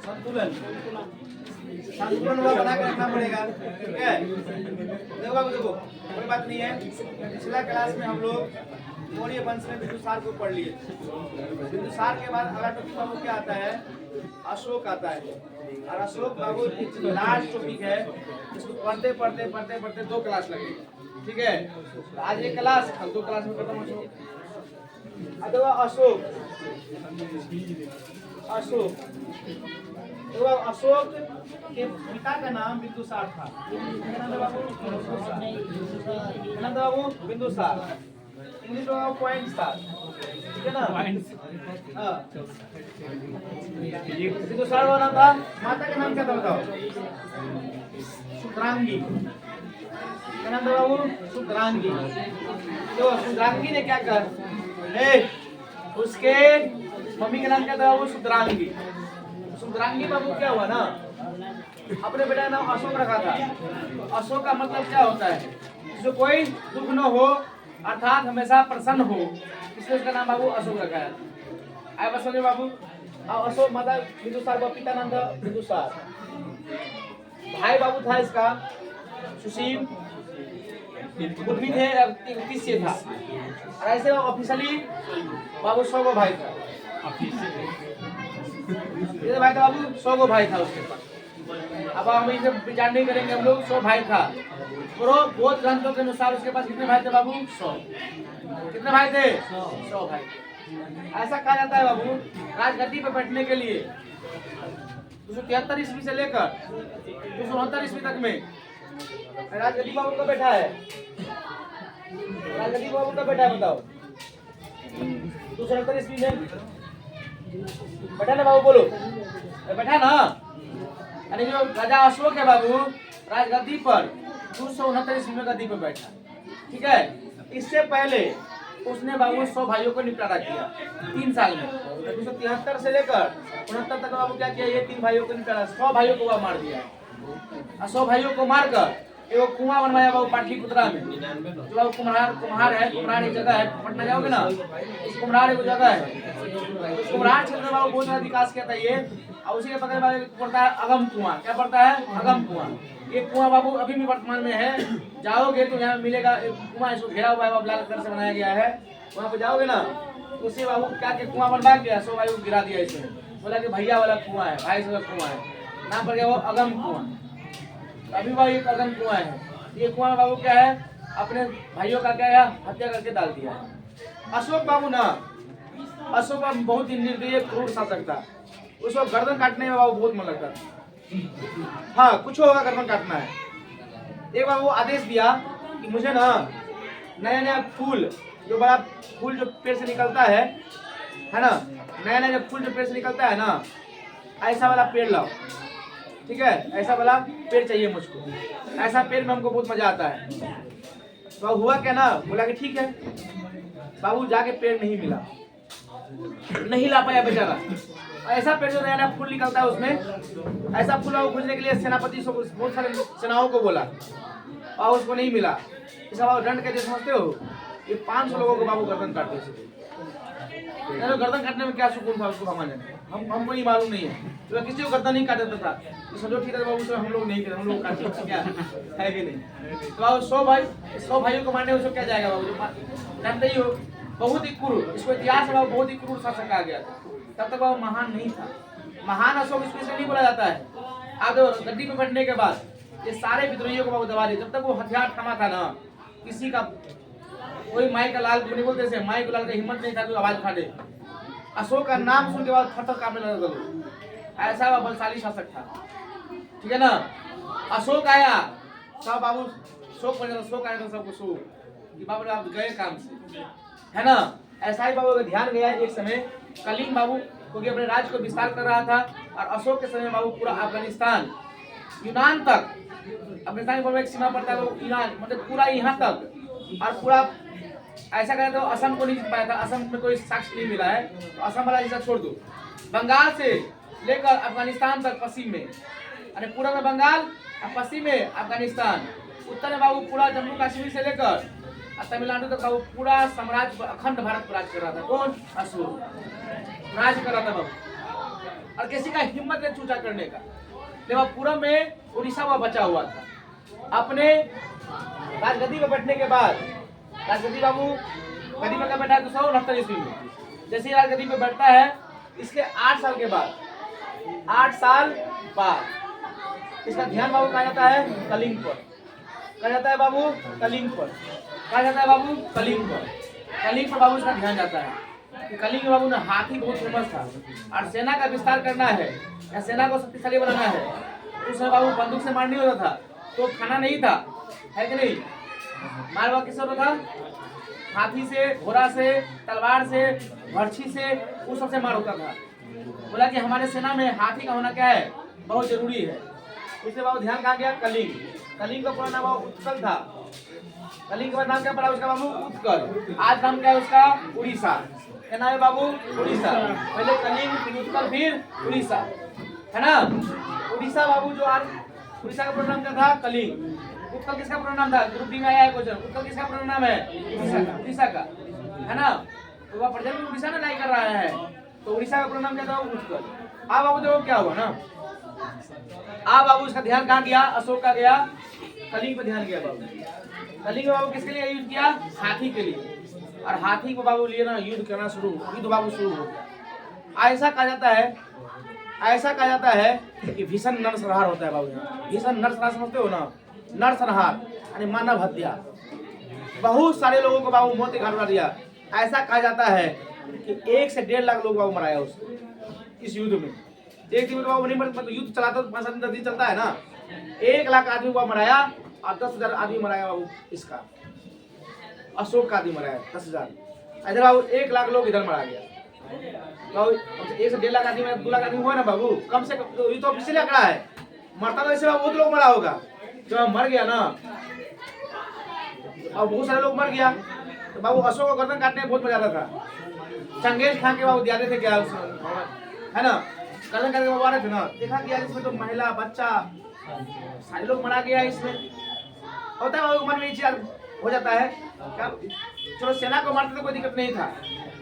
संतुलन संतुलन हुआ बना के रखना पड़ेगा। ठीक है, देखो बाबू देखो, कोई बात नहीं है। पिछला क्लास में हम लोग मौर्य वंश में बिंदुसार को पढ़ लिए। बिंदुसार के बाद अगला टॉपिक बाबू क्या आता है? अशोक आता है। और अशोक बाबू लास्ट टॉपिक है, इसको पढ़ते पढ़ते पढ़ते पढ़ते 2 क्लास लगेगा। ठीक है, आज 1 क्लास, कल 2 क्लास में खत्म अशोक। अथवा अशोक अशोक तो अशोक के पिता का नाम बिंदुसार था। बाबू बिंदुसार, इंग्लिश में पॉइंट्स था। ठीक है ना, बिंदुसार का नाम था। माता का नाम क्या था बताओ? शुक्रांगी। क्या नाम था बाबू? शुक्रांगी। तो शुक्रांगी ने क्या कर, उसके मम्मी का नाम क्या था बाबू? शुक्रांगी। शुक्रांगी बाबू क्या हुआ ना, अपने बेटा का नाम अशोक रखा था। अशोक का मतलब क्या होता है? जो कोई दुख न हो, अर्थात हमेशा प्रसन्न हो, इसलिए उसका नाम बाबू अशोक रखा है। आए बस समझे बाबू। अब अशोक माता बिंदुसार का पिता नाम था बिंदुसार। भाई बाबू था इसका सुशील, बुद्धि थे 31 था। और ऐसे ऑफिशियली बाबू 100 को भाई था। ये भाई था बाबू, 100 को भाई था उसके पास। अब हम इसे विचार नहीं करेंगे हम लोग। 100 भाई था। बौद्ध ग्रंथों के अनुसार उसके पास कितने भाई थे बाबू? 100। कितने भाई थे? 100 भाई। ऐसा कहा जाता है बाबू, राजगद्दी पर बैठने के लिए 273 ईस्वी से लेकर 269 ईस्वी तक में राजगद्दी बाबू का बैठा है। राजगद्दी बाबू का बैठा है बताओ? 269 ईस्वी में बैठा ना बाबू, बोलो बैठा ना। यानी जो राजा अशोक है बाबू, राजगद्दी पर 269 ईस्वी में गद्दी पर बैठा। ठीक है, इससे पहले उसने बाबू 100 भाइयों को निपटारा किया 3 साल में। 273 से लेकर 69 तक बाबू क्या किया? ये 3 भाइयों को निपटारा, 100 भाइयों को मार दिया। 100 भाइयों को मारकर एगो कुआं बनवाया बाबू पाटलिपुत्रा में। जो बाबू कुम्हार है, कुम्हार एक जगह है, पटना जाओगे ना, उस कुम्हार एक जगह है। उस कुम्हार क्षेत्र में बाबू बहुत सारा विकास किया था ये। और उसी के बगल में पड़ता है अगम कुआं। क्या पड़ता है? अगम कुआं। ये कुआं बाबू अभी भी वर्तमान में है। जाओगे तो यहाँ मिलेगा एक कुआं, इसको घेरा हुआ है बाबू, लाल कलर से बनाया गया है। वहाँ पे जाओगे ना, उसी बाबू क्या के कुआं बनवा गया, 100 भाई को गिरा दिया इसमें। बोला कि भैया वाला कुआं है, भाई वाला कुआं है, नाम पड़ गया वो अगम कुआं। अभी भाई एक अगम कुआं है। ये कुआं बाबू क्या है? अपने भाइयों का क्या है? हत्या करके डाल दिया है। अशोक बाबू ना, अशोक बाबू बहुत ही निर्दयी क्रूर शासक था। उसको गर्दन काटने में बाबू बहुत मन लगता था। हाँ, कुछ होगा, गर्दन काटना है। एक बार वो आदेश दिया कि मुझे ना नया नया फूल, जो बड़ा फूल जो पेड़ से निकलता है ना, नया नया फूल जो पेड़ से निकलता है ना, ऐसा वाला पेड़ लाओ। ठीक है, ऐसा वाला पेड़ चाहिए मुझको। ऐसा पेड़ में हमको बहुत मजा आता है। तो हुआ क्या ना, बोला कि ठीक है। बाबू जाके पेड़ नहीं मिला, नहीं ला पाया बेचारा। ऐसा पेड़ जो नया नया फूल निकलता है उसमें, ऐसा फूल खोजने के लिए सेनापति बहुत सारे सेनाओं को बोला और उसको नहीं मिला। इसका बाबू दंड कैसे समझते हो? ये 500 लोगों को बाबू गर्दन काटते थे। गर्दन काटने में क्या सुकून था उसको भगवान ने, हमको नहीं मालूम नहीं है। तो किसी को गर्दन नहीं काटता था, तो समझो ठीक है बाबू, तो हम लोग नहीं करते, हम लोग काटते क्या है कि नहीं। तो बाबू 100 भाइयों को मारने उसको क्या जाएगा बाबू, जानते ही हो, बहुत ही क्रूर। इसको इतिहास में बहुत ही क्रूर शासक कहा गया था। तब तक वो महान नहीं था। महान अशोक इसको इसलिए नहीं बोला जाता है। अब गद्दी पर बैठने के बाद ये सारे विद्रोहियों को बाबू दबा दिए। जब तक वो हथियार थमा था ना, किसी का कोई माई का लाल नहीं बोलते थे, माई का लाल का हिम्मत नहीं था कि आवाज उठा दे। अशोक का नाम सुन के बाद थर-थर कांपने लगा लोग। ऐसा वह बलशाली शासक था। ठीक है ना, अशोक आया, सब बाबू शोक बन जाता, शोक आया तो सबको शोक कि बाबू आप गए काम से, है ना। ऐसा ही बाबू का ध्यान गया एक समय, कलिंग बाबू क्योंकि अपने राज्य को विस्तार कर रहा था। और अशोक के समय बाबू पूरा अफगानिस्तान, यूनान तक, अफगानिस्तान की एक सीमा पड़ता है वो यूनान, मतलब पूरा यहाँ तक। और पूरा ऐसा करें तो असम को नहीं जीत पाया था, असम में कोई साक्ष्य नहीं मिला है, तो असम वाला हिस्सा छोड़ दो। बंगाल से लेकर अफगानिस्तान तक पश्चिम में, यानी पूरा में बंगाल और पश्चिम में अफगानिस्तान, उत्तर में बाबू पूरा जम्मू कश्मीर से लेकर तमिलनाडु तक बाबू पूरा साम्राज्य अखंड भारत पर राज कर रहा था। कौन? अशोक राज कर रहा था बाबू। और किसी का हिम्मत नहीं चूचा करने का। लेकिन पूरब में उड़ीसा वह बचा हुआ था। अपने राजगद्दी पर बैठने के बाद राजगद्दी बाबू गद्दी पर बैठा 269 ईस्वी में। जैसे ही राजगद्दी पे बैठता है इसके 8 साल के बाद 8 साल बाद इसका ध्यान बाबू कहा जाता है कलिंग पर। कहा जाता है बाबू कलिंग पर। कहा जाता है बाबू कलिंग पर। कलिंग पर बाबू इसका ध्यान जाता है कि कलिंग में बाबू ने हाथी बहुत फेमस था और सेना का विस्तार करना है या सेना को शक्तिशाली बनाना है। उस समय बाबू बंदूक से मार नहीं होता था, तो खाना नहीं था, है कि नहीं? मार बाबू किससे होता था? हाथी से, घोड़ा से, तलवार से, बर्छी से, उस सबसे मार होता था। बोला कि हमारे सेना में हाथी का होना क्या है, बहुत जरूरी है। इसलिए बाबू ध्यान कहाँ गया? कलिंग। कलिंग का पूरा नाम बाबू उत्कल था। कलिंग के बाद नाम क्या पड़ा उसका बाबू? उत्कल। आज नाम क्या है उसका? उड़ीसा। क्या नाम है बाबू? उड़ीसा। पहले कलिंग, फिर उत्कल, फिर उड़ीसा, है ना? उड़ीसा बाबू जो आज उड़ीसा का पूरा नाम क्या था? कलिंग। उत्कल किसका पूरा नाम था? ग्रुप डी में आया है क्वेश्चन। उत्कल किसका पूरा नाम है? उड़ीसा का, है ना? तो वह प्रजेंट में उड़ीसा ना लाई कर रहा है, तो उड़ीसा का पूरा नाम क्या था? उत्कल। अब बाबू देखो क्या हुआ ना, अब बाबू इसका ध्यान कहाँ गया? अशोक का गया, कलिंग पे ध्यान गया बाबू। कलिंग बाबू किसके लिए युद्ध किया? हाथी के लिए। और हाथी को बाबू लिए ना युद्ध करना युद्ध बाबू शुरू हो गया। ऐसा कहा जाता है कि भीषण नरसंहार होता है बाबू यहाँ। भीषण नरसंहार समझते हो ना? नरसंहार यानी मानव हत्या। बहुत सारे लोगों को बाबू मौत के घाट उतार दिया। ऐसा कहा जाता है कि 1 से 1.5 लाख लोग बाबू मराया इस युद्ध में। एक दिन में बाबू नहीं मतलब युद्ध चलाता तो 5-7 दिन चलता है ना। 1 लाख आदमी को मराया और 10,000 आदमी मराया बाबू। इसका अशोक का आदमी मराया 10,000। इधर बाबू 1 लाख लोग इधर मरा गया बाबू। 1 से 1.5 लाख आदमी में 2 लाख आदमी हुआ ना बाबू, कम से कम। ये तो ऑफिशियल आंकड़ा है। मरता तो ऐसे बाबू बहुत लोग मरा होगा। जब मर गया ना और बहुत सारे लोग मर गया तो बाबू अशोक को गर्दन काटने में बहुत मजा आता था। चंगेज खान के बाबू दियाते थे क्या है ना, गर्दन काटने बाबू आ रहे थे ना। देखा गया इसमें तो महिला बच्चा सारे लोग मरा गया। इसमें होता है बाबू मन में ये हो जाता है क्या? चलो सेना को मारते तो कोई दिक्कत नहीं था,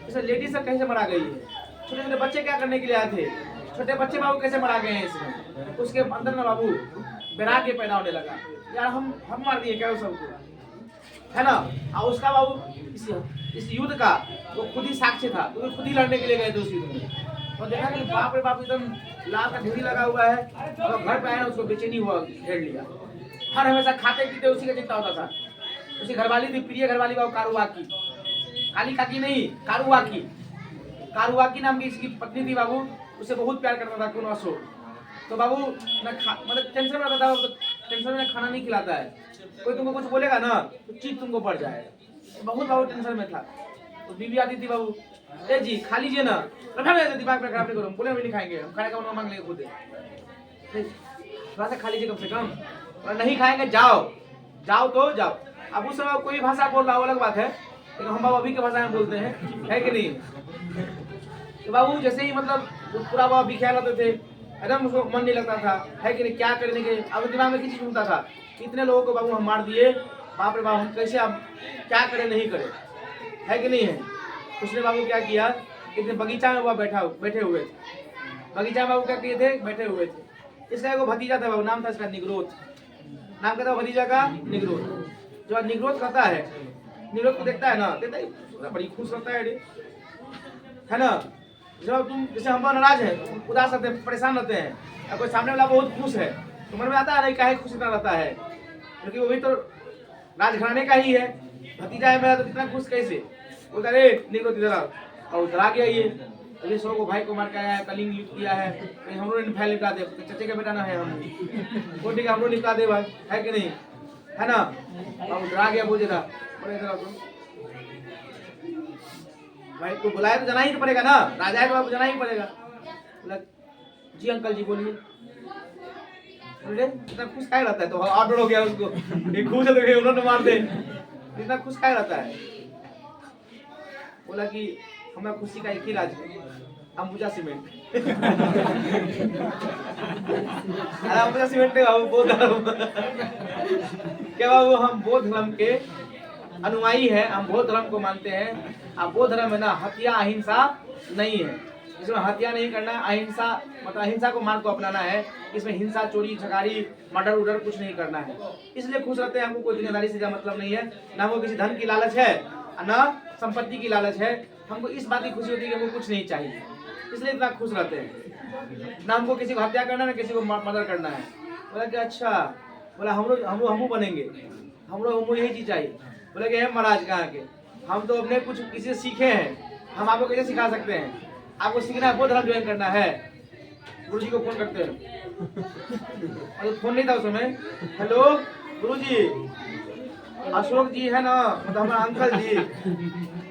जैसे लेडीज सब कैसे मरा गई है? छोटे छोटे बच्चे क्या करने के लिए आए थे? छोटे बच्चे बाबू कैसे मरा गए हैं इसमें? उसके अंदर में बाबू वैराग्य के पैदा होने लगा, यार हम मार दिए क्या वो सबको, है ना? और उसका बाबू इस युद्ध का वो खुद ही साक्षी था, तो खुद ही लड़ने के लिए गए थे उस युद्ध में। और देखा कि बाप रे बाप एकदम लाल का ढेरी लगा हुआ है। और घर पे आया ना उसको बेचैनी हुआ, घेर लिया। हर हमेशा खाते पीते उसी का चिंता होता था। उसकी घरवाली थी, प्रिय घरवाली बाबू कारुवाकी, काली काकी नहीं कारुवाकी। कारुवाकी नाम की इसकी पत्नी थी बाबू। उसे बहुत प्यार करता था कौन? अशोक। तो बाबू मतलब टेंशन में रहता था, टेंशन में खाना नहीं खिलाता है। कोई तुमको कुछ बोलेगा ना तो चीज तुमको बढ़ जाएगा। बहुत बाबू टेंशन में था। तो बीवी आती थी बाबू, ए जी खा लीजिए ना। दिमाग में खराब नहीं करो, बोले हम नहीं खाएंगे, हम खाने का मांग लेंगे खुद। थोड़ा सा खा लीजिए कम से कम, और नहीं खाएंगे जाओ तो जाओ। अब उस समय कोई भाषा बोल रहा हो अलग बात है, लेकिन हम बाबू अभी के भाषा में बोलते हैं, है कि नहीं? तो बाबू जैसे ही मतलब पूरा बाबू बिख्याल होते थे, एकदम उसको मन नहीं लगता था, है कि नहीं? क्या करने के अब दिमाग में किसी चीज घूमता था, इतने लोगों को बाबू हम मार दिए, बाप रे बाप हम कैसे अब क्या करें नहीं करें, है कि नहीं है? उसने बाबू क्या किया, इतने बगीचा में वह बैठे हुए थे। बगीचा में बाबू क्या किए थे? बैठे हुए थे। इसका एक भतीजा था बाबू, नाम था इसका निग्रोध। नाम क्या था भतीजा का? निग्रोध। जो निग्रोध करता है, निग्रोध को देखता है ना, देखता है बड़ी खुश रहता है ना? जब तुम जैसे हम नाराज है, उदास रहते हैं, परेशान रहते हैं, और कोई सामने वाला बहुत खुश है तो मन में आता है नहीं काहे खुश इतना रहता है, क्योंकि वो भी तो राजघराने का ही है। भतीजा है मेरा तो इतना खुश कैसे? बोलता अरे निग्रोध इधर आओ, और उधर आ गया ये। अभी सौ को भाई को मार के आया है, कलिंग युद्ध किया है, कहीं हम लोग फैल निपटा दे, चचे का बेटा ना है हम, वो ठीक है हम लोग निपटा दे भाई, है कि नहीं? है ना? अब उधर आ गया बोझे था, बोले इधर आओ भाई, तो बुलाया तो जाना ही पड़ेगा ना, राजा है तो आपको जाना ही पड़ेगा। बोला जी अंकल जी बोलिए। इतना खुश क्या रहता है? तो ऑर्डर हो गया उसको, एक खुश है तो उन्होंने मार दे, इतना खुश क्या रहता है? बोला कि हमारा खुशी का एक ही राज है, अंबुजा सीमेंट। अरे अंबुजा सीमेंट है बाबू, बौद्ध धर्म। क्या बाबू हम बौद्ध धर्म के अनुयायी है, हम बौद्ध धर्म को मानते हैं। अब बौद्ध धर्म है ना, हत्या अहिंसा नहीं है। इसमें हत्या नहीं करना, अहिंसा मतलब अहिंसा को मार्ग को अपनाना है। इसमें हिंसा, चोरी चकारी, मर्डर उडर कुछ नहीं करना है। इसलिए खुश रहते हैं। हमको कोई दुनियादारी से मतलब नहीं है, ना हमको किसी धन की लालच है, ना संपत्ति की लालच है। हमको इस बात की खुशी होती है कि हमको कुछ नहीं चाहिए, इसलिए इतना खुश रहते हैं। ना हमको किसी को हत्या करना, ना किसी को मर्डर करना है। बोला कि अच्छा, बोला हम बनेंगे, हमको यही चीज चाहिए। बोले कि महाराज कहाँ के, हम तो अपने कुछ किसी से सीखे हैं, हम आपको कैसे सिखा सकते हैं? आपको सीखना है, बौद्ध धर्म ज्वाइन करना है। गुरुजी को फोन करते हैं, अरे फोन नहीं था उस समय। हेलो गुरुजी, अशोक जी है ना, मतलब हमारा अंकल जी,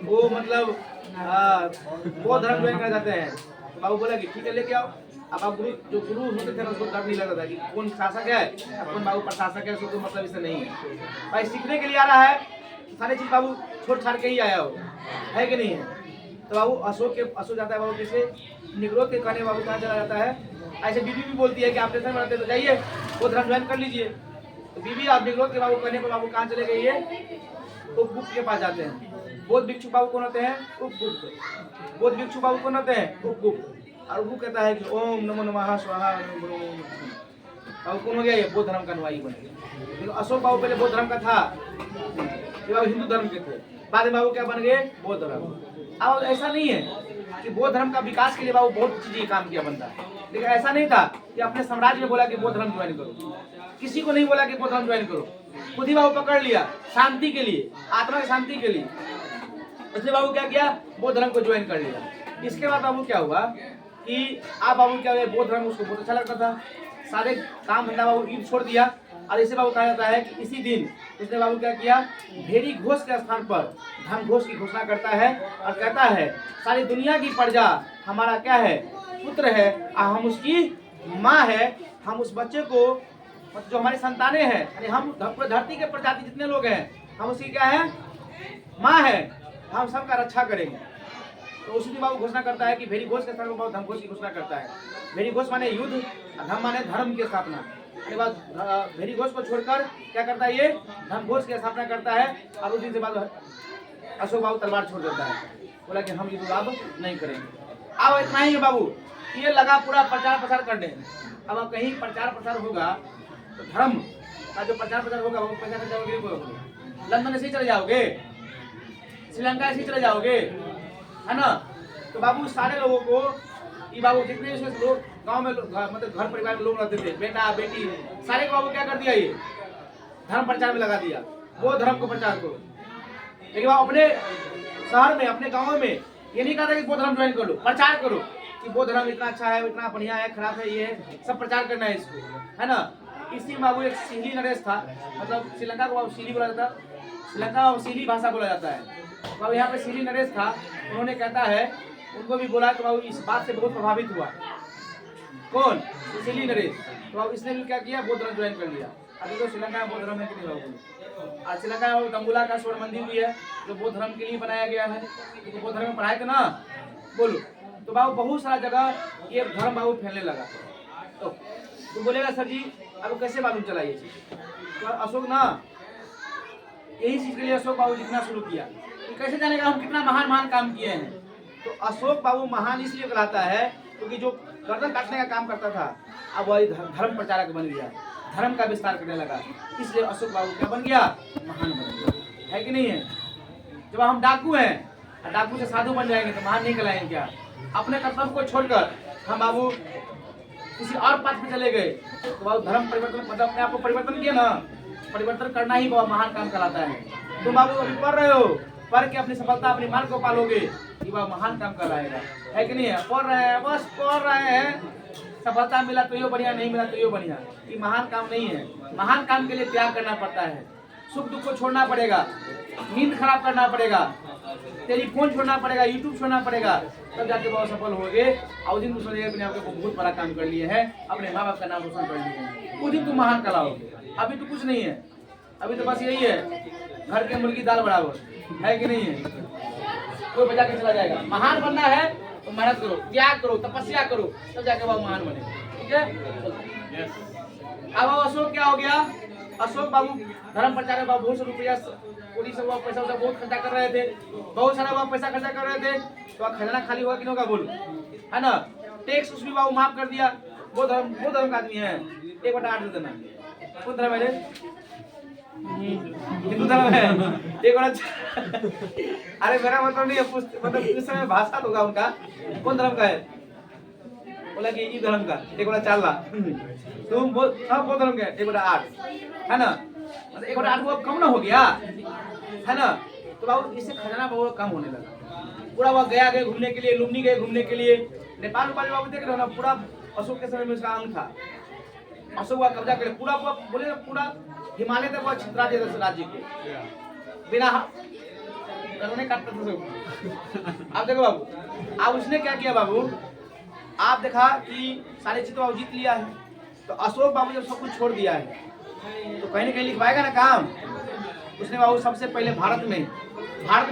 वो मतलब बौद्ध धर्म ज्वाइन करना चाहते हैं। तो बाबू बोला कि ठीक है लेके आओ। अब आप जो गुरु होते थे ना, उसको डर नहीं लगता था कि कौन शासक है, कौन बाबू प्रशासक है, उसको मतलब इससे नहीं है। भाई सीखने के लिए आ रहा है, सारी चीज बाबू छोड़ छाड़ के ही आया हो, है कि नहीं है? तो बाबू अशोक जाता है बाबू किसे निगरोध के कहने, बाबू कहाँ चला जाता है? ऐसे बीबी भी बोलती है कि आप टेंशन में रहते तो जाइए वो धर्म ज्वाइन कर लीजिए। तो बीबी आप निगरोध के बाबू कहने पर बाबू कहाँ चले गए? उपगुप्त के पास जाते हैं। बौद्ध भिक्षु बाबू कौन होते हैं? उपगुप्त। बौद्ध भिक्षु बाबू कौन होते हैं? उपगुप्त। और वो कहता है कि ओम नमो नमः स्वाहा। बाबू कौन हो गया? ये बौद्ध धर्म का अनुयायी बन गया। लेकिन अशोक बाबू पहले बौद्ध धर्म का था, ये बाबू हिंदू धर्म के थे। बाद में बाबू क्या बन गए? बौद्ध धर्म। अब ऐसा नहीं है कि बौद्ध धर्म का विकास के लिए बाबू बहुत चीजें काम किया बंदा, लेकिन ऐसा नहीं था कि अपने साम्राज्य में बोला कि बौद्ध धर्म ज्वाइन करो। किसी को नहीं बोला कि बौद्ध धर्म ज्वाइन करो, खुद ही बाबू पकड़ लिया शांति के लिए, आत्मा की शांति के लिए। इसलिए बाबू क्या किया? बौद्ध धर्म को ज्वाइन कर लिया। इसके बाद बाबू क्या हुआ कि आप बाबू क्या हुआ, बौद्ध धर्म उसको बहुत अच्छा लगता था। सारे काम धंधा बाबू युद्ध छोड़ दिया। और इसे बाबू कहा जाता है कि इसी दिन उसने बाबू क्या किया? भेरी घोष के स्थान पर धर्म घोष की घोषणा करता है और कहता है सारी दुनिया की प्रजा हमारा क्या है? पुत्र है, हम उसकी माँ है। हम उस बच्चे को जो हमारी संतानें हैं, यानी हम पूरे धरती के प्रजाति जितने लोग हैं, हम उसकी क्या है? माँ है। हम सबका रक्षा करेंगे। तो उसी दिन बाबू घोषणा करता है कि भेरी घोष के स्थान पर धर्म घोष की घोषणा करता है। भेरी घोष माने युद्ध, धर्म माने धर्म की स्थापना। उसके बाद भेरी घोष को छोड़कर क्या करता है? ये धर्म घोष की स्थापना करता है। और उस दिन से बाद अशोक बाबू तलवार छोड़ देता है, बोला कि हम युद्ध अब नहीं करेंगे। अब इतना ही है बाबू, ये लगा पूरा प्रचार प्रसार करने। अब कहीं प्रचार प्रसार होगा तो धर्म का जो प्रचार प्रसार होगा वो पैसा खर्चा होगा। लंदन ऐसे ही चले जाओगे, श्रीलंका ऐसे ही चले जाओगे, है ना? तो बाबू सारे लोगों को, ये बाबू जितने लोग गांव में मतलब घर परिवार के लोग रहते थे, बेटा बेटी सारे को बाबू क्या कर दिया? ये धर्म प्रचार में लगा दिया, वो धर्म को प्रचार करो। लेकिन बाबू अपने शहर में, अपने गाँव में ये नहीं कहता कि वो धर्म ज्वाइन कर लो, प्रचार करो कि वो धर्म इतना अच्छा है, इतना बढ़िया है, खराब है, ये सब प्रचार करना है इसको, है ना? इसी में बाबू एक सीली नरेश था, मतलब श्रीलंका को बाबू सीली बोला जाता, श्रीलंका में सीली भाषा बोला जाता है। बाबू यहाँ पे सीली नरेश था, उन्होंने कहता है, उनको भी बोला तो बाबू इस बात से बहुत प्रभावित हुआ। कौन? सीली नरेश। तो बाबू इसने भी क्या किया? बौद्ध धर्म ज्वाइन कर लिया। अभी तो श्रीलंका में बौद्ध धर्म है कि नहीं बाबू? और श्रीलंका में दम्बुला का स्वर्ण मंदिर भी है जो बौद्ध धर्म के लिए बनाया गया है, क्योंकि बौद्ध धर्म में पढ़ाए थे ना, बोलो। तो बाबू बहुत सारा जगह ये धर्म बाबू फैलने लगा। तो बोलेगा सर जी आपको कैसे मालूम चला ये चीज? तो अशोक ना यही चीज के लिए अशोक बाबू लिखना शुरू किया कि कैसे जानेगा हम कितना महान महान काम किए हैं। तो अशोक बाबू महान इसलिए कहलाता है क्योंकि जो गर्दन काटने का काम करता था, अब वही धर्म प्रचारक बन गया, धर्म का विस्तार करने लगा। इसलिए अशोक बाबू क्या बन गया? महान बन गया, है कि नहीं है? जब हम डाकू हैं, डाकू से साधु बन जाएंगे तो महान नहीं कहलाएंगे क्या? अपने कर्तव्य को छोड़कर हम बाबू किसी और पथ पे चले गए तो बाबू धर्म परिवर्तन, मतलब अपने आप को परिवर्तन किया ना, परिवर्तन करना ही बहुत महान काम कहलाता है। तुम बाबू अभी पढ़ रहे हो, पढ़ के अपनी सफलता, अपनी मान को पालोगे, ये बाबू महान काम कहलाएगा, है कि नहीं है? पढ़ रहे हैं, बस पढ़ रहे हैं, सफलता मिला तो यो बढ़िया, नहीं मिला तो यो बढ़िया, ये महान काम नहीं है। महान काम के लिए त्याग करना पड़ता है, सुख दुख को छोड़ना पड़ेगा, नींद खराब करना पड़ेगा, टेलीफोन छोड़ना पड़ेगा, यूट्यूब छोड़ना पड़ेगा, तब जाके बहुत सफल होगे। और उस दिन तुम सोचेगा अपने आप को बहुत बड़ा काम कर लिए है, अपने माँ बाप का नाम रोशन कर लिए है, उस दिन तुम महान कहलाओगे। अभी तो कुछ नहीं है, अभी तो बस यही है, घर के मुर्गी दाल बराबर, है कि नहीं है? कोई बजा के चला जाएगा। महान बनना है तो मेहनत करो, त्याग करो, तपस्या करो, तब जाके वो महान बने, ठीक है? अब अशोक क्या हो गया? अशोक बाबू धर्म प्रचार बाबू बहुत से रुपया पुलिस से पैसा बहुत खर्चा कर रहे थे, बहुत सारा पैसा खर्चा कर रहे थे, तो खजाना खाली हुआ कि नहीं होगा? बोलो, है ना। टैक्स उसमें बाबू माफ कर दिया। वो धर्म का आदमी है, 1/8 दे देना। कौन धर्म है रे? हिंदू धर्म है। 1/8 अरे मेरा मतलब नहीं है, मतलब इस समय भाषा होगा उनका। कौन धर्म का है? बोला कि हिंदू धर्म का 1/4 लाख। तुम वो धर्म के 1/8 है ना, मतलब 1/8 वो कम ना हो गया है ना। तो बाबू इससे खजाना बहुत कम होने लगा। पूरा वह गया गए घूमने के लिए, लुम्बिनी गए घूमने के लिए, नेपाल बाबू देख रहे हो ना, पूरा अशोक के समय में उसका अंग था। अशोक का कब्जा करे पूरा बोले ना, पूरा हिमालय तक वो छितरा दिया था राज्य को बिना काटते थे। आप देखो बाबू, अब उसने क्या किया बाबू, आप देखा कि सारे चीज तो जीत लिया है, तो अशोक बाबू जब सब कुछ छोड़ दिया है तो कहीं ना कहीं लिखवाएगा ना काम। उसने बाबू सबसे पहले भारत में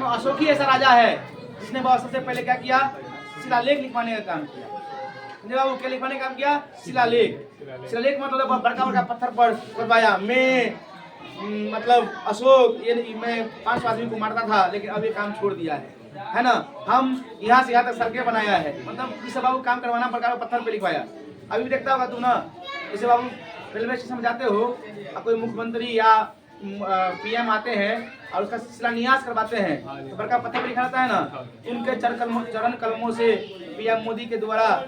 अशोक ही ऐसा राजा है जिसने बाबू सबसे पहले क्या किया, शिलालेख लिखवाने का काम किया। बाबू क्या लिखवाने का काम किया? शिलालेख मतलब बड़का बड़का पत्थर पर खुदवाया। मैं मतलब अशोक ये मैं 500 आदमी को मारता था, लेकिन अब ये काम छोड़ दिया है ना। हम यहाँ से यहाँ तक सड़कें बनाया है, मतलब इसे बाबू काम करवाना बड़का पत्थर पे लिखवाया। अभी भी देखता होगा तू ना, जैसे बाबू रेलवे स्टेशन में जाते हो, कोई मुख्यमंत्री या पीएम आते हैं और उसका शिलान्यास करवाते हैं, तो बड़का पत्थर पे लिखा रहता है ना, उनके चरण कलमों से पीएम मोदी के द्वारा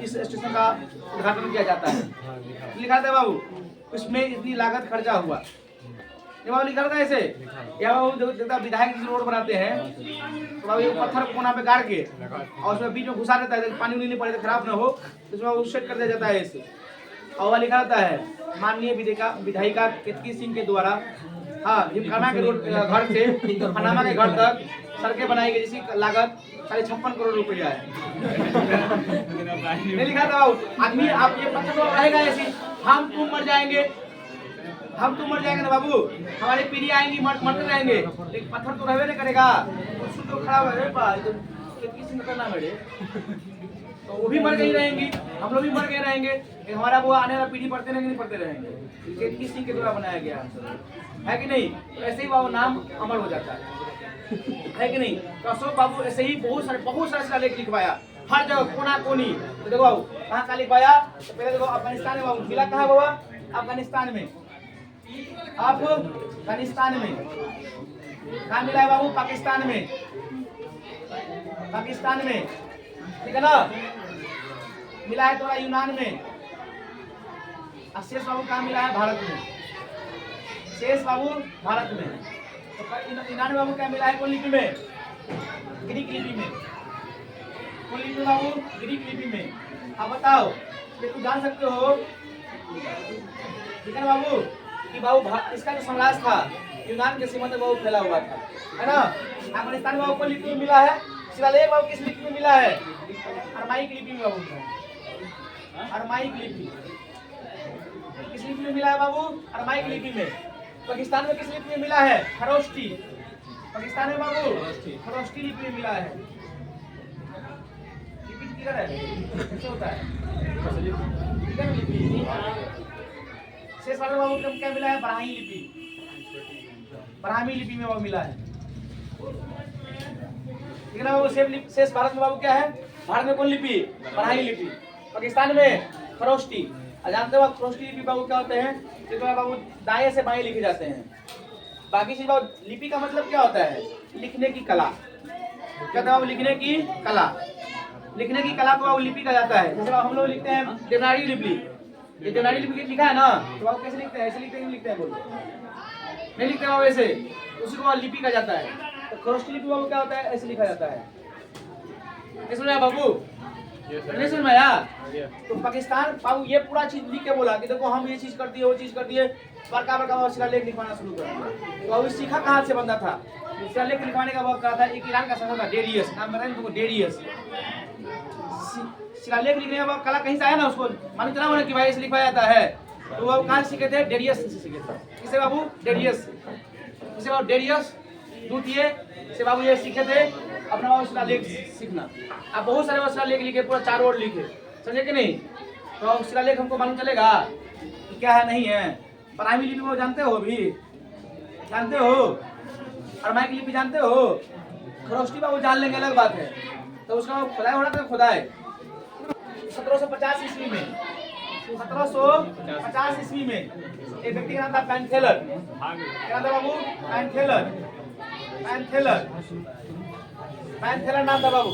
इस स्टेशन का उद्घाटन किया जाता है। लिखा रहता है बाबू, उसमें इतनी लागत खर्चा हुआ। ये बाबू लिखा रहता है ऐसे। या बाबू देखता विधायक जी रोड बनाते हैं तो बाबू ये पत्थर कोना पे गाड़ के और उसमें बीच में घुसा देता है, पानी नहीं पड़े तो खराब ना हो, तो उसमें सेट कर दिया जाता है ऐसे। और लिखा रहता है, माननीय विधायिका केतकी सिंह के द्वारा जिमखाना के रोड घर से पनामा के घर तक सड़कें बनाई गई, जिसकी लागत 56 करोड़ रुपया है। नहीं लिखा था आदमी, आप ये पत्थर तो रहेगा ऐसी, हम तुम मर जाएंगे ना बाबू, हमारी पीढ़ी आएंगी मरते रहेंगे, लेकिन पत्थर तो रहवे नहीं करेगा। तो खराब है केतकी सिंह का नाम है, तो वो भी मर गई रहेंगी, हम लोग भी मर गए रहेंगे, हमारा वो आने वाला पीढ़ी पढ़ते रहेंगे, नहीं पढ़ते रहेंगे। केतकी सिंह के द्वारा बनाया गया है कि नहीं। तो ऐसे ही बाबू नाम अमर हो जाता है कि नहीं। तो अशोक बाबू ऐसे ही बहुत सारे शिलालेख लिखवाया हर जगह, कोना कोनी। तो देखो बाबू कहाँ कहाँ लिखवाया, तो पहले देखो अफगानिस्तान में बाबू मिला, कहाँ बाबा? अफगानिस्तान में। कहाँ मिला है बाबू? पाकिस्तान में, ठीक है ना। मिला है थोड़ा यूनान में। शेष बाबू कहाँ मिला है? भारत में। तो यूनान बाबू क्या मिला है? कौन लिपि में? ग्रीक लिपि में। कौन लिपि बाबू? ग्रीक लिपि में। अब बताओ ये तुम जान सकते हो, ठीक है ना बाबू, कि बाबू इसका जो साम्राज्य था यूनान के सीमा तक बाबू फैला हुआ था, है ना। अफगानिस्तान में बाबू कौन लिपि में मिला है? शिलालेख बाबू किस लिपि में मिला है? अरमाइक लिपि में बाबू। अरमाइक लिपि किस लिपि में मिला है बाबू? अरमाइक लिपि में। पाकिस्तान में किस लिपि में मिला है? खरोष्टी। पाकिस्तान में बाबू खरोष्टी लिपि में मिला है। लिपि किधर है? कैसे होता है? शेष वाले बाबू को क्या मिला है? ब्राह्मी लिपि में बाबू मिला है, ठीक है ना बाबू। शेष भारत में बाबू क्या है? भारत में कौन लिपि? ब्राह्मी लिपि। पाकिस्तान में खरोष्टी। जानते हो खरोष्टी लिपि बाबू क्या होते हैं? तो बाबू दाएं से बाएं लिखे जाते हैं। बाकी चीज बाबू, लिपि का मतलब क्या होता है? लिखने की कला। क्या था बाबू? लिखने की कला को बाबू लिपि कहा जाता है। जैसे हम लोग लिखते हैं देवनागरी लिपि, ये देवनागरी लिपि लिखा है ना, तो बाबू कैसे लिखते हैं? ऐसे लिखते हैं बोलो, नहीं लिखते बाबू ऐसे, उसी को लिपि कहा जाता है। तो खरोष्टी लिपि बाबू क्या होता है? ऐसे लिखा जाता है। नहीं सुन रहा बाबू? नहीं सुन रहा यार? तो पाकिस्तान बाबू ये पूरा चीज लिख के बोला कि देखो हम ये चीज कर दिए, वो चीज कर दिए, बड़का शिलालेख लिखवाना शुरू कर दिया। तो बाबू सीखा कहाँ से बंदा था? शिलालेख लिखवाने का वक्त कहा था, एक ईरान का शासक था डेरियस, नाम बताया तुमको, डेरियस। शिलालेख लिखने का कला कहीं से आया ना, उसको मालूम चला होना कि भाई ऐसे लिखवाया जाता है। तो वो कहाँ से सीखे थे? डेरियस से सीखे थे। किसे बाबू? डेरियस। किसे बाबू? डेरियस द्वितीय से बाबू ये सीखे थे अपना बाबू शिलालेख सीखना। अब बहुत सारे शिलालेख लिखे, पूरा 4 वर्ड लिखे, समझे कि नहीं। तो शिलालेख हमको मालूम चलेगा कि क्या है नहीं है। ब्राह्मी लिपि वो जानते हो? अभी जानते हो? अरमाइक लिपि जानते हो? खरोष्टी बाबू जान लेंगे, अलग बात है। तो उसका खुदाई हो रहा था, खुदाई 1750 ईस्वी में 1750 ईस्वी में एक व्यक्ति का नाम था पैनथेलर। क्या नाम था बाबू? पैनथेलर नाम था बाबू।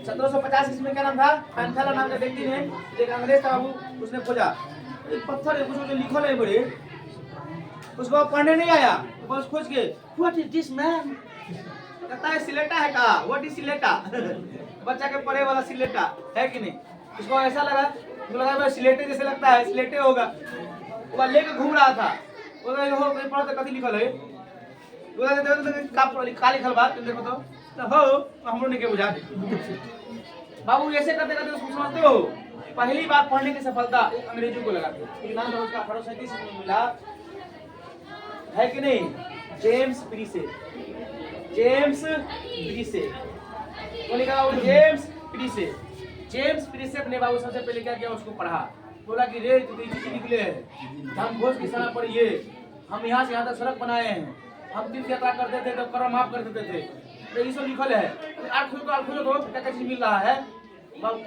1750 ईस्वी में क्या नाम था? पैनथेलर नाम के व्यक्ति ने, एक अंग्रेज था बाबू, उसने खोजा एक पत्थर है, उसमें जो लिखल है बड़े, उसको पढ़ने नहीं आया, बस खोज के व्हाट इज दिस मैन, कहता है सिलेटा है का, व्हाट इज सिलेटा बच्चा के पढ़े वाला सिलेटा है कि नहीं। उसको ऐसा लगा, उसको लगा भाई सिलेटे जैसे लगता है, सिलेटे होगा। वो लेके घूम रहा था, वो हो कहीं पढ़ा तो कथी लिखल है, वो का लिखल बा देखो तो हो हमरो नहीं के बुझा। बाबू ऐसे करते करते उसको समझते हो, पहली बार पढ़ने की सफलता अंग्रेजों को लगा था। नाम था उसका 1837 में मिला है कि नहीं, जेम्स ब्रिसे। जेम्स ब्रिसे वो लिखा वो जेम्स ब्रिसे। जेम्स ब्रिसे ने बाबू सबसे पहले क्या किया, उसको पढ़ा, बोला कि रे तू चिट्ठी निकले है, हम भोज की सड़क पर ये हम यहाँ से यहाँ तक सड़क बनाए हैं, हम तीर्थ यात्रा करते थे तो कर माफ कर देते थे, तो ये सब लिखल है। आज खोलो तो क्या क्या चीज मिल रहा है बाबू।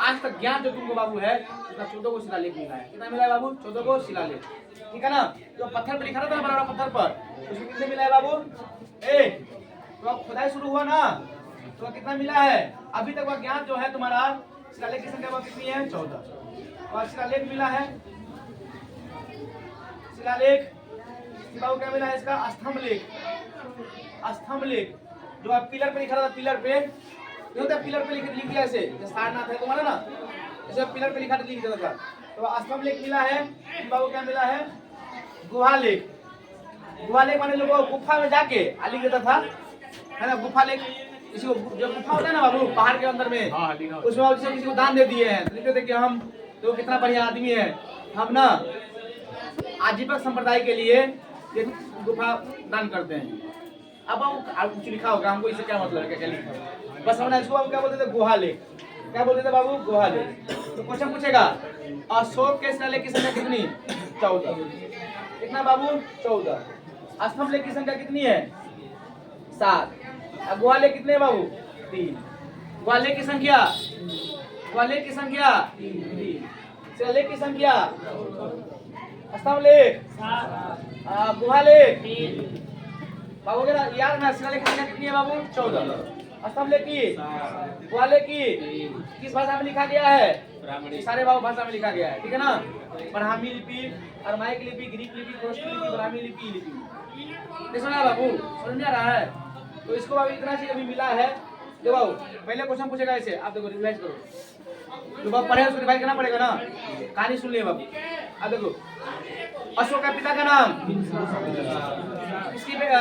आज तक ज्ञान जो तुमको बाबू है उसका 14 को शिलालेख मिला है। कितना मिला है बाबू? 14 को शिलालेख, ठीक है ना। जो पत्थर पे लिखा था ना बड़ा बड़ा पत्थर पर, उसको कितने मिला है बाबू? तो अब खुदाई शुरू हुआ ना, तो कितना मिला है? अभी तक वह ज्ञान जो है तुम्हारा, शिलालेख की संख्या कितनी है? 14। और शिलालेख मिला है, शिलालेख बाबू क्या मिला है इसका? स्तंभ लेख। स्तंभ लेख जो आप पिलर पे लिखा था, पिलर पे होता है, पिलर पे लिख दिया ऐसे, जैसे सारनाथ है तुम्हारा ना, ऐसे पिलर पे लिखा लिख देता था। तो स्तंभ लेख मिला है बाबू। क्या मिला है? गुहा लेख। गुहा लेख माने लोग गुफा में जाके लिख देता था, है ना। गुफा लेख किसी को, जो गुफा होता है ना बाबू पहाड़ के अंदर में, उसमें किसी को दान दे दिए हैं, लिखते थे कि हम तो कितना बढ़िया आदमी है, हम ना आजीविका संप्रदाय के लिए ये गुफा दान करते हैं। अब कुछ लिखा होगा, हमको इससे क्या मतलब है, क्या लिखा, बस हमने इसको क्या बोलते थे? गुहा लेख। क्या बोलते थे बाबू? गुहा लेख। तो क्वेश्चन पूछेगा अशोक के शिलालेख की संख्या कितनी? 14। कितना बाबू? 14। स्तंभ लेख की संख्या कितनी है? 7। गुहा लेख कितने बाबू? 3। गुहा लेख की संख्या, गुहा लेख की संख्या 3। शिलालेख की संख्या, स्तंभ लेख, गुहा लेख बाबू यार ना। शिलालेख की संख्या कितनी है बाबू? 14। स्तंभ लेख की, गुहा लेख की किस भाषा में लिखा गया है? सारे बाबू भाषा में लिखा गया है, ठीक है ना। ब्राह्मी लिपि, अरमाइक लिपि, ग्रीक लिपि, तुर्की लिपि, ब्राह्मी लिपि। सुना बाबू? समझ में आ रहा है? तो इसको बाबू इतना चीज अभी मिला है। देखो बाबू पहले क्वेश्चन पूछेगा ऐसे, आप देखो रिवाइज करो, जो बाबू पढ़े उसको रिवाइज करना पड़ेगा ना। कहानी सुन लिए बाबू। अब देखो अशोक का पिता का नाम,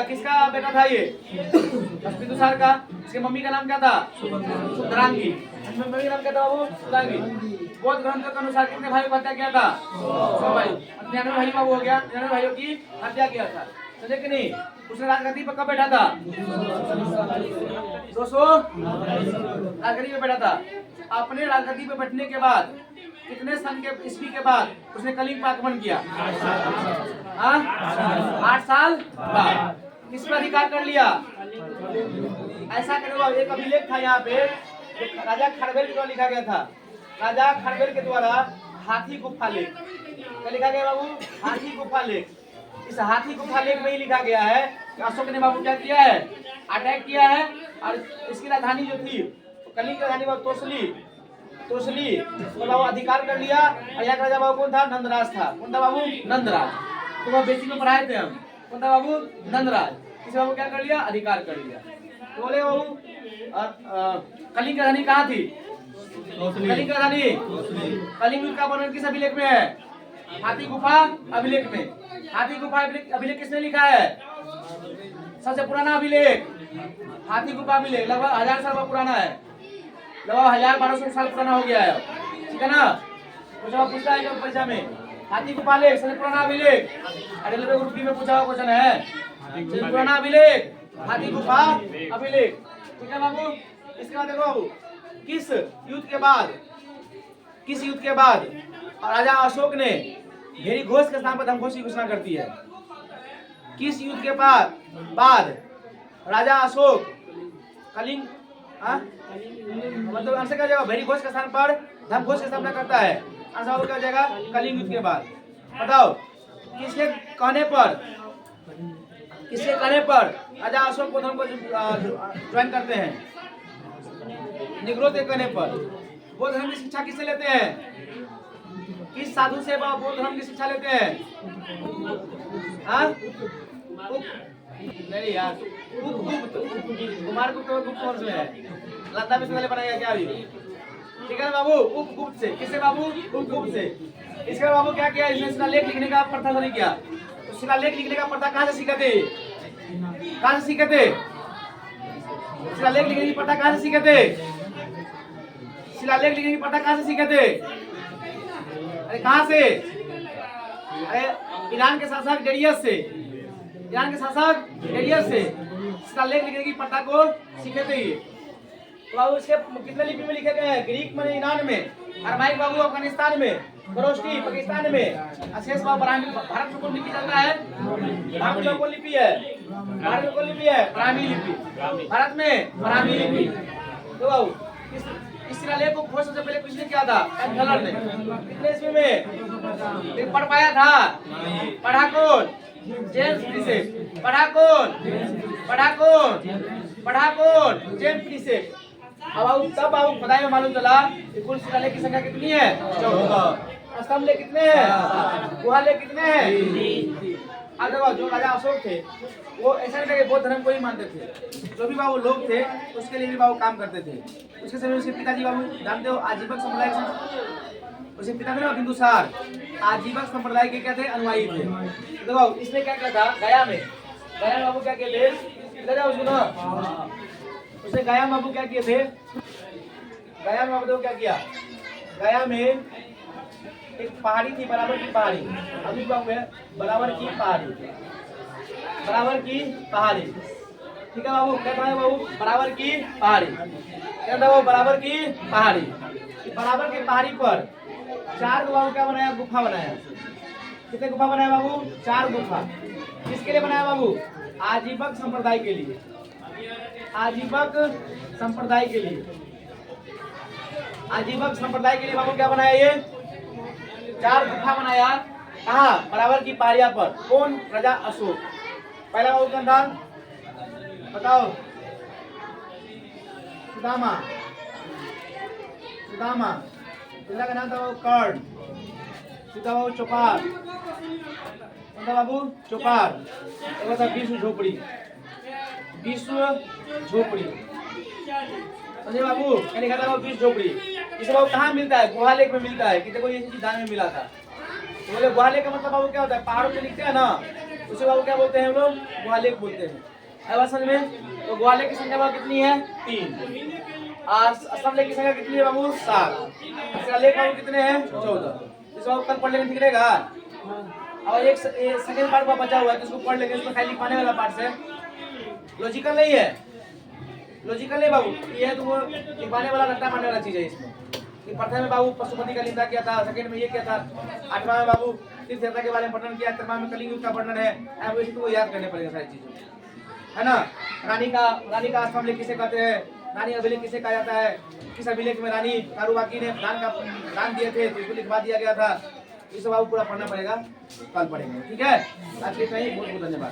किसका बेटा था ये? बिंदुसार का। इसके मम्मी का नाम क्या था? सुंदरांगी। मम्मी का नाम क्या था बाबू? सुंदरांगी। बौद्ध ग्रंथों के अनुसार कितने भाइयों की हत्या किया था? 100 भाई। 99 भाई बाबू हो गया, 99 भाइयों की हत्या किया था, समझे कि नहीं। उसने राजगद्दी पर कब बैठा था? 200 राजगद्दी पे बैठा था। अपने राजगद्दी पे बैठने के बाद कितने सन के ईस्वी के बाद उसने कलिंग पर आक्रमण किया? 8 साल बाद। किस पर अधिकार कर लिया? ऐसा करो, एक अभिलेख था यहाँ पे, राजा खड़बेल के द्वारा लिखा गया था। राजा खड़बेल के द्वारा हाथी गुफा लेख क्या लिखा गया बाबू? हाथी गुफा लेख। इस हाथी गुफा लेख में ही लिखा गया है कि अशोक ने बाबू क्या किया है? अटैक किया है, और इसकी राजधानी जो थी कलिंग की राजधानी बाबू तोसली तो बाबू अधिकार कर लिया। और यहाँ का राजा बाबू कौन था? नंदराज था। कौन था बाबू? नंदराज। तो वह बेसिक में पढ़ाए थे हम। कौन था बाबू? नंदराज। इसे बाबू क्या कर लिया? अधिकार कर लिया। तो बोले बाबू कलिंग की राजधानी कहाँ थी? कलिंग की राजधानी, कलिंग युद्ध का वर्णन किस अभिलेख में है? हाथी गुफा अभिलेख में। हाथी गुफा अभिलेख किसने लिखा है? सबसे पुराना अभिलेख हाथी गुफा अभिलेख, लगभग 1000 साल पुराना है, लगभग 1200 साल पुराना हो गया है, ठीक है ना। तो पूछता है परीक्षा में हाथी गुफा लेख सबसे पुराना अभिलेख, रेलवे ग्रुप में पूछा हुआ क्वेश्चन है। सबसे पुराना अभिलेख हाथी गुफा अभिलेख, ठीक है बाबू। इसके बाद देखो बाबू किस युद्ध के बाद राजा अशोक ने भेरी घोष के स्थान पर धमघोष की घोषणा करती है? किस युद्ध के बाद राजा अशोक कलिंग मतलब आंसर क्या जाएगा? भेरी घोष के स्थान पर धम घोष के सामना करता है। आंसर बाबू क्या हो जाएगा? कलिंग युद्ध के बाद। बताओ किसके कहने पर राजा अशोक बौद्ध धर्म को ज्वाइन करते हैं? निग्रो के कहने पर। बौद्ध धर्म की शिक्षा किससे लेते हैं? किस साधु से बौद्ध धर्म की शिक्षा लेते हैं? हाँ? नहीं यार, कुमारगुप्त और गुप्त वंश में है। लंका में पहले बनाया क्या अभी? ठीक है ना बाबू? उपगुप्त से। किससे बाबू? उपगुप्त से। इसके बाबू क्या किया? इसने शिलालेख लिखने का प्रथा शुरू किया। तो शिलालेख लिखने का प्रथा कहाँ से सीखे थे? कहाँ से सीखे थे? शिलालेख लिखने की प्रथा कहाँ से सीखे थे? शिलालेख लिखने की प्रथा कहाँ से सीखे थे? अरे कहाँ से? अरे ईरान के शासक डेरियस से। ईरान के शासक डेरियस से शिलालेख लिखने की प्रथा को सीखे थे ये। तो बाबू इसके कितने लिपि में लिखे गए हैं? ग्रीक में ईरान में, अरमाइक बाबू अफगानिस्तान में, खरोष्टी पाकिस्तान में, अशेष बाबू भारत में कौन लिपि चलता है? भारत में कौन लिपि है? भारत में कौन लिपि है? ब्राह्मी लिपि। भारत में ब्राह्मी लिपि। तो बाबू इस शिलालेख को खोज सबसे पहले किसने किया था? एंथलर ने। कितने ईस्वी में? पढ़ पाया था? पढ़ा कौन? जेम्स प्रिसेप। पढ़ा कौन? जेम्स प्रिसेप। अब तब बाबू पता है मालूम चला कि कुल शिलालेख की संख्या कितनी है? 14। स्तंभ लेख कितने हैं? गुहा लेख कितने हैं? अब देखो जो राजा अशोक थे वो ऐसा नहीं था कि बौद्ध धर्म को ही मानते थे। जो भी बाबू लोग थे उसके लिए भी बाबू काम करते थे। उसके समय उसके पिताजी बाबू जानते हो आजीवक संप्रदाय से, उसके पिता थे बिंदुसार, आजीवक संप्रदाय के क्या थे? अनुयायी थे। तो देखो इसने क्या किया था? गया में बाबू क्या किए थे? उसको ना उसने गया बाबू क्या किए थे? गया में बाबू क्या किया? गया में एक पहाड़ी थी, बराबर की पहाड़ी। अभी बाबू है बराबर की पहाड़ी। ठीक है बाबू, क्या था बाबू? बराबर की पहाड़ी। क्या था वो? बराबर की पहाड़ी। बराबर की पहाड़ी पर 4 बाबू क्या बनाया? गुफा बनाया। कितने गुफा बनाया बाबू? 4 गुफा। किसके लिए बनाया बाबू? आजीवक संप्रदाय के लिए। आजीवक संप्रदाय के लिए बाबू क्या बनाया? ये 4 गुफा बनाया। कहाँ? बराबर की पहाड़िया पर। कौन? राजा अशोक। पहला बाबू का नाम बताओ? सुदामा। दूसरा का नाम था बाबू कर्ण। तीसरा बाबू चौपार। बाबू चौपार। एक था विश्व झोपड़ी। समझे बाबू? क्या लिखा था विश्व झोपड़ी? इसे बाबू कहाँ मिलता है? गुहा लेख में मिलता है। कि देखो ये चीज दान में मिला था। तो बोले गुहा लेख का मतलब बाबू क्या होता है? पहाड़ों में लिखते हैं ना, उसे बाबू क्या बोलते हैं हम लोग? गुहा लेख बोलते हैं। है बात समझ में? तो गुहा लेख की संख्या बाबू कितनी है? 3। स्तंभ लेख की संख्या कितनी है बाबू? 7। शिलालेख बाबू कितने हैं? 14। इस बाबू कल पढ़ लेंगे, ठीक रहेगा? और एक सेकंड पार्ट बचा हुआ है तो उसको पढ़ लेंगे। इसमें खाली लिखवाने वाला पार्ट है, लॉजिकल नहीं है। लॉजिकल नहीं बाबू, ये है तो वो लिखवाने वाला रट्टा मारने वाला चीज है। इसमें कि प्रथम में बाबू पशुपति का निंदा किया था, सेकंड में ये किया था, 8वां में बाबू तीर्थयात्रा के बारे में वर्णन किया, 13वां में कलिंग युद्ध का वर्णन है। अब इसे तो याद करने पड़ेगा सारी चीजें, है ना? रानी का स्तंभ लेख किसे कहते हैं? रानी अभिलेख किसे कहा जाता है? किस अभिलेख में रानी कारुबाकी ने दान दिए थे तो इसको लिखवा दिया गया था। इस बाबू पूरा पढ़ना पड़ेगा, कल पढ़ेंगे, ठीक है? आज के लिए बहुत बहुत धन्यवाद।